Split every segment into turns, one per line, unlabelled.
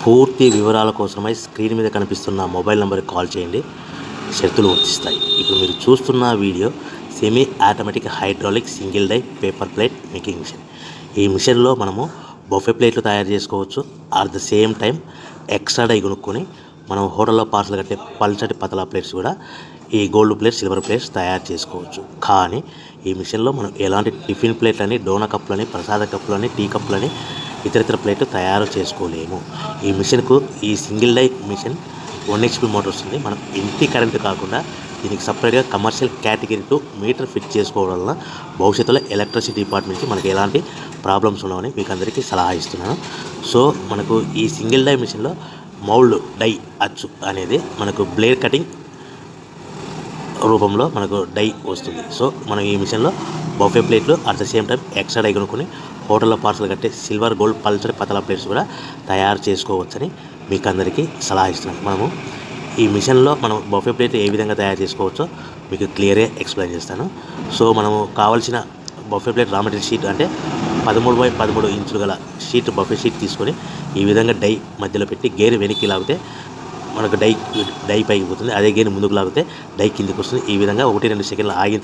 పూర్తి వివరాల కోసమై స్క్రీన్ మీద కనిపిస్తున్న మొబైల్ నెంబర్కి కాల్ చేయండి. షరతులు వర్తిస్తాయి. ఇప్పుడు మీరు చూస్తున్న video semi automatic hydraulic single die paper plate making machine. ఈ మిషన్లో మనము బఫే ప్లేట్లు తయారు చేసుకోవచ్చు. At the same time extra die కొనుక్కొని మనం హోటల్లో పార్సల్ కట్టే పల్చటి పతలా ప్లేట్స్ కూడా ఈ గోల్డ్ ప్లేట్స్, సిల్వర్ ప్లేట్స్ తయారు చేసుకోవచ్చు. కానీ ఈ మిషన్లో మనం ఎలాంటి టిఫిన్ ప్లేట్లని, డోనా కప్పులని, ప్రసాద కప్పులని, టీ కప్పులని, ఇతర ప్లేట్లు తయారు చేసుకోలేము. ఈ మిషన్కు ఈ single die machine 1 HP motor వస్తుంది. మనం ఇంటి కరెంటు కాకుండా దీనికి సపరేట్గా కమర్షియల్ కేటగిరీ 2 మీటర్ ఫిట్ చేసుకోవడం వల్ల భవిష్యత్తులో ఎలక్ట్రిసిటీ డిపార్ట్మెంట్ నుంచి మనకి ఎలాంటి ప్రాబ్లమ్స్ ఉండవని మీకు అందరికీ సలహా ఇస్తున్నాను. సో మనకు ఈ సింగిల్ డై మిషన్లో మౌల్డ్ డై అచ్చు అనేది మనకు బ్లేడ్ కటింగ్ రూపంలో మనకు డై వస్తుంది. సో మనం ఈ మిషన్లో బఫే ప్లేట్లు at the same time extra die కొనుక్కొని హోటల్లో పార్సల్ కట్టే సిల్వర్, గోల్డ్, పల్చడి పతలా ప్లేట్స్ కూడా తయారు చేసుకోవచ్చని మీకు అందరికీ సలహా ఇస్తున్నాను. మనము ఈ మిషన్లో మనం బఫే ప్లేట్ ఏ విధంగా తయారు చేసుకోవచ్చో మీకు క్లియర్గా ఎక్స్ప్లెయిన్ చేస్తాను. సో మనము కావాల్సిన buffet plate raw material sheet అంటే 13x13 ఇంచులు గల షీట్, బఫే షీట్ తీసుకొని ఈ విధంగా డై మధ్యలో పెట్టి గేర్ వెనక్కి లాగితే మనకు డై పైకి పోతుంది. అదే గేర్ ముందుకు లాగితే డై కిందికి వస్తుంది. ఈ విధంగా 1-2 సెకండ్లు ఆగిన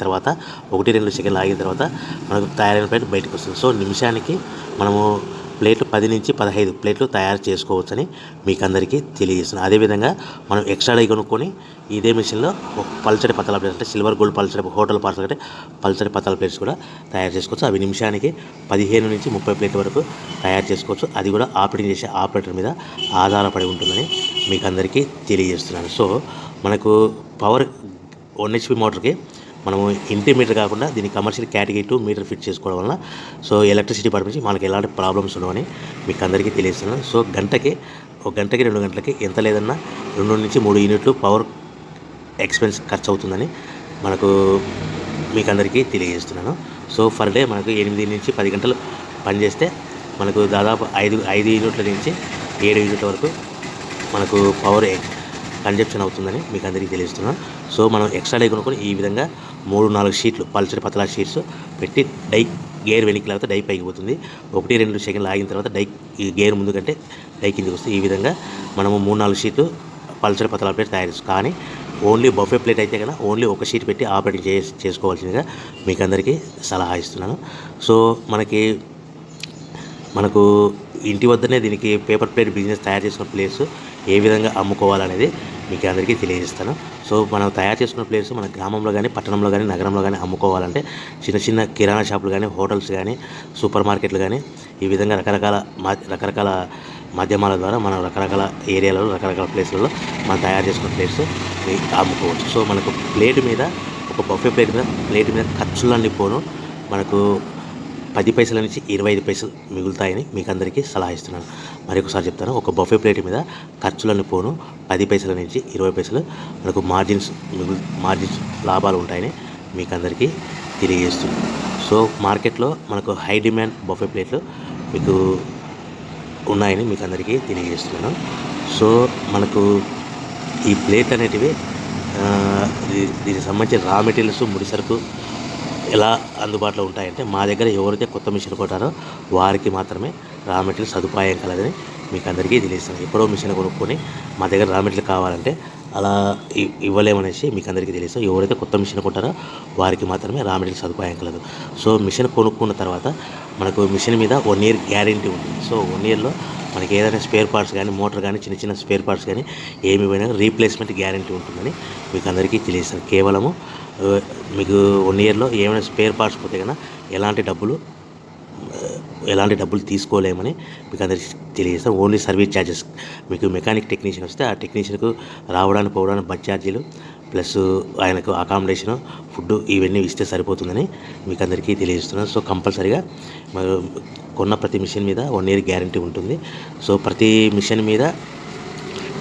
తర్వాత మనకు తయారైన ప్లేట్ బయటకు వస్తుంది. సో నిమిషానికి మనము ప్లేట్లు 10 నుంచి 15 ప్లేట్లు తయారు చేసుకోవచ్చని మీకు అందరికీ తెలియజేస్తున్నాను. అదేవిధంగా మనం ఎక్స్ట్రా డై కొనుక్కొని ఇదే మిషన్లో పల్చడి పతలా ప్లేట్స్ అంటే సిల్వర్, గోల్డ్, పల్చడి హోటల్ పార్సల్ అంటే పల్చడి పతలా ప్లేట్స్ కూడా తయారు చేసుకోవచ్చు. అవి నిమిషానికి 15 నుంచి 30 ప్లేట్ల వరకు తయారు చేసుకోవచ్చు. అది కూడా ఆపరేటింగ్ చేసే ఆపరేటర్ మీద ఆధారపడి ఉంటుందని మీకు అందరికీ తెలియజేస్తున్నాను. సో మనకు పవర్ 1 HP మోటార్కి మనము ఇంటి మీటర్ కాకుండా దీన్ని కమర్షియల్ కేటగిరీ 2 మీటర్ ఫిట్ చేసుకోవడం వల్ల సో ఎలక్ట్రిసిటీ డిపార్ట్మెంట్ నుంచి మనకి ఎలాంటి ప్రాబ్లమ్స్ ఉండవని మీకు అందరికీ తెలియజేస్తున్నాను. సో ఒక గంటకి 2 గంటలకి ఎంత లేదన్నా 2 నుంచి 3 యూనిట్లు పవర్ ఎక్స్పెన్స్ ఖర్చు అవుతుందని మీకు అందరికీ తెలియజేస్తున్నాను. సో ఫర్ డే మనకు 8 నుంచి 10 గంటలు పనిచేస్తే మనకు దాదాపు 5 యూనిట్ల నుంచి 7 యూనిట్ల వరకు మనకు పవర్ కన్జప్షన్ అవుతుందని మీకు అందరికీ తెలియజేస్తున్నాను. సో మనం ఎక్స్ట్రా డై కొనుక్కొని ఈ విధంగా 3-4 షీట్లు పల్చడి పతలా షీట్స్ పెట్టి డై గేర్ వెనక్కి లాగితే డై పైకి పోతుంది. 1-2 సెకండ్లు ఆగిన తర్వాత ఈ గేర్ ముందు కంటే డై కిందికి వస్తుంది. ఈ విధంగా మనము 3-4 షీట్లు పల్చడి పతలా ప్లేట్ తయారు చేస్తాం. కానీ ఓన్లీ బఫే ప్లేట్ అయితే కనుక ఓన్లీ ఒక షీట్ పెట్టి ఆపరేటింగ్ చేసుకోవాల్సిందిగా మీకు అందరికీ సలహా ఇస్తున్నాను. సో మనకు ఇంటి వద్దనే దీనికి పేపర్ ప్లేట్ బిజినెస్ తయారు చేసుకున్న ప్లేస్ ఏ విధంగా అమ్ముకోవాలనేది మీకు అందరికీ తెలియజేస్తాను. సో మనం తయారు చేసుకున్న ప్లేస్ మన గ్రామంలో కానీ, పట్టణంలో కానీ, నగరంలో కానీ అమ్ముకోవాలంటే చిన్న కిరాణా షాపులు కానీ, హోటల్స్ కానీ, సూపర్ మార్కెట్లు కానీ ఈ విధంగా రకరకాల మాధ్యమాల ద్వారా మనం రకరకాల ఏరియాలలో, రకరకాల ప్లేస్లలో మనం తయారు చేసుకున్న ప్లేట్స్ అమ్ముకోవచ్చు. సో మనకు ప్లేట్ మీద ఒక బఫే ప్లేట్ మీద ఖర్చులన్నీ పోను మనకు 10 పైసల నుంచి 25 పైసలు మిగులుతాయని మీకు అందరికీ సలహా ఇస్తున్నాను. మరొకసారి చెప్తాను. ఒక బఫే ప్లేట్ మీద ఖర్చులను పోను 10 పైసల నుంచి 20 పైసలు మనకు మార్జిన్స్ లాభాలు ఉంటాయని మీకు అందరికీ తెలియజేస్తున్నాను. సో మార్కెట్లో మనకు హై డిమాండ్ బఫే ప్లేట్లు మీకు ఉన్నాయని మీకు అందరికీ తెలియజేస్తున్నాను. సో మనకు ఈ ప్లేట్ అనేటివి దీనికి సంబంధించిన రా మెటీరియల్స్, ముడిసరుకు ఎలా అందుబాటులో ఉంటాయంటే మా దగ్గర ఎవరైతే కొత్త మిషన్ కొట్టారో వారికి మాత్రమే రా మెటీరియల్ సదుపాయం కలదని మీకు అందరికీ తెలియజేస్తాను. ఎప్పుడో మిషన్ కొనుక్కొని మా దగ్గర రా మెటీరియల్ కావాలంటే అలా ఇవ్వలేమనేసి మీకు అందరికీ తెలియదు. ఎవరైతే కొత్త మిషన్ కొంటారో వారికి మాత్రమే రా మెటీరియల్ సదుపాయం కలదు. సో మిషన్ కొనుక్కున్న తర్వాత మనకు మిషన్ మీద 1 ఇయర్ గ్యారెంటీ ఉంటుంది. సో 1 ఇయర్లో మనకి ఏదైనా స్పేర్ పార్ట్స్ కానీ, మోటార్ కానీ, చిన్న స్పేర్ పార్ట్స్ కానీ ఏమి పోయినా రీప్లేస్మెంట్ గ్యారెంటీ ఉంటుందని మీకు అందరికీ తెలియజేస్తాను. కేవలము మీకు 1 ఇయర్లో ఏమైనా స్పేర్ పార్ట్స్ పోతే కన్నా ఎలాంటి డబ్బులు తీసుకోలేమని మీకు అందరికీ తెలియజేస్తాం. ఓన్లీ సర్వీస్ ఛార్జెస్ మీకు మెకానిక్ టెక్నీషియన్ వస్తే ఆ టెక్నీషియన్కు రావడానికి పోవడానికి బస్ ఛార్జీలు ప్లస్ ఆయనకు అకామిడేషను, ఫుడ్ ఇవన్నీ ఇస్తే సరిపోతుందని మీకు అందరికీ తెలియజేస్తున్నాను. సో కంపల్సరీగా కొన్న ప్రతి మిషన్ మీద 1 ఇయర్ గ్యారెంటీ ఉంటుంది. సో ప్రతి మిషన్ మీద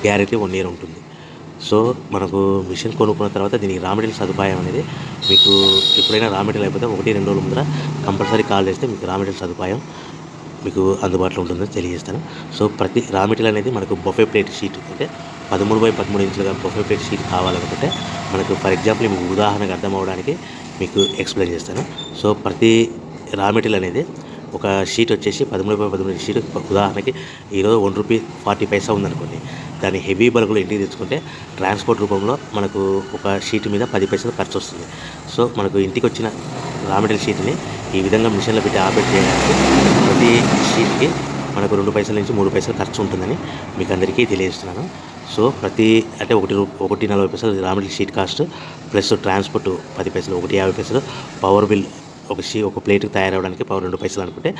గ్యారెంటీ 1 ఇయర్ ఉంటుంది. సో మనకు మిషన్ కొనుక్కున్న తర్వాత దీనికి రా మెటీరియల్ సదుపాయం అనేది మీకు ఎప్పుడైనా రా మెటీరియల్ అయిపోతే 1-2 రోజుల ముందర కంపల్సరీ కాల్ చేస్తే మీకు రా మెటీరియల్ సదుపాయం మీకు అందుబాటులో ఉంటుందని తెలియజేస్తాను. సో ప్రతి రా మెటీరియల్ అనేది మనకు బఫే ప్లేట్ షీట్ అంటే 13x13 ఇంచులుగా బఫే ప్లేట్ షీట్ కావాలనుకుంటే మనకు ఫర్ ఎగ్జాంపుల్ మీకు ఉదాహరణకు అర్థం అవ్వడానికి మీకు ఎక్స్ప్లెయిన్ చేస్తాను. సో ప్రతి రా మెటీరియల్ అనేది ఒక షీట్ వచ్చేసి 13 షీట్ ఉదాహరణకి ఈరోజు ₹1.40 ఉందనుకోండి. దాన్ని హెవీ బల్క్లో ఇంటికి తెచ్చుకుంటే ట్రాన్స్పోర్ట్ రూపంలో మనకు ఒక షీట్ మీద 10 పైసలు ఖర్చు వస్తుంది. సో మనకు ఇంటికి వచ్చిన రా మెటీరియల్ షీట్ని ఈ విధంగా మిషన్లో పెట్టి ఆపరేట్ చేయడానికి ప్రతి షీట్కి మనకు 2 పైసల నుంచి 3 పైసలు ఖర్చు ఉంటుందని మీకు అందరికీ తెలియజేస్తున్నాను. సో ప్రతి అంటే 1.40 raw material sheet cost plus transport 10 పైసలు, 1.50 పవర్ బిల్ ఒక ప్లేట్కి తయారవడానికి పవర్ 2 పైసలు అనుకుంటే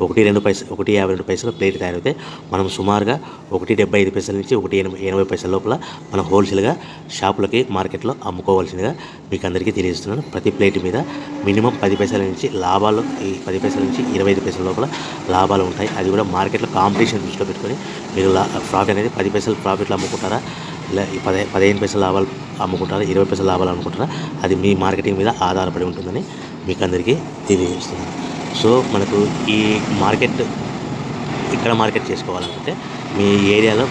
1.52 ప్లేట్ తయారైతే మనం సుమారుగా 1.75 నుంచి 1.80 లోపల మనం హోల్సేల్గా షాపులకి మార్కెట్లో అమ్ముకోవాల్సిందిగా మీకు అందరికీ తెలియజేస్తున్నాను. ప్రతి ప్లేట్ మీద మినిమం 10 పైసల నుంచి లాభాలు, ఈ 10 పైసల నుంచి 25 పైసల లోపల లాభాలు ఉంటాయి. అది కూడా మార్కెట్లో కాంపిటీషన్ దృష్టిలో పెట్టుకొని మీరు ప్రాఫిట్ అనేది 10 పైసలు ప్రాఫిట్లో అమ్ముకుంటారా, ఇలా 15 పైసల లాభాలు అమ్ముకుంటారా, 20 పైసల లాభాలు అమ్ముకుంటారా, అది మీ మార్కెటింగ్ మీద ఆధారపడి ఉంటుందని మీకు అందరికీ తెలియజేస్తున్నాను. సో మనకు ఈ మార్కెట్ ఇక్కడ మార్కెట్ చేసుకోవాలనుకుంటే మీ ఏరియాలో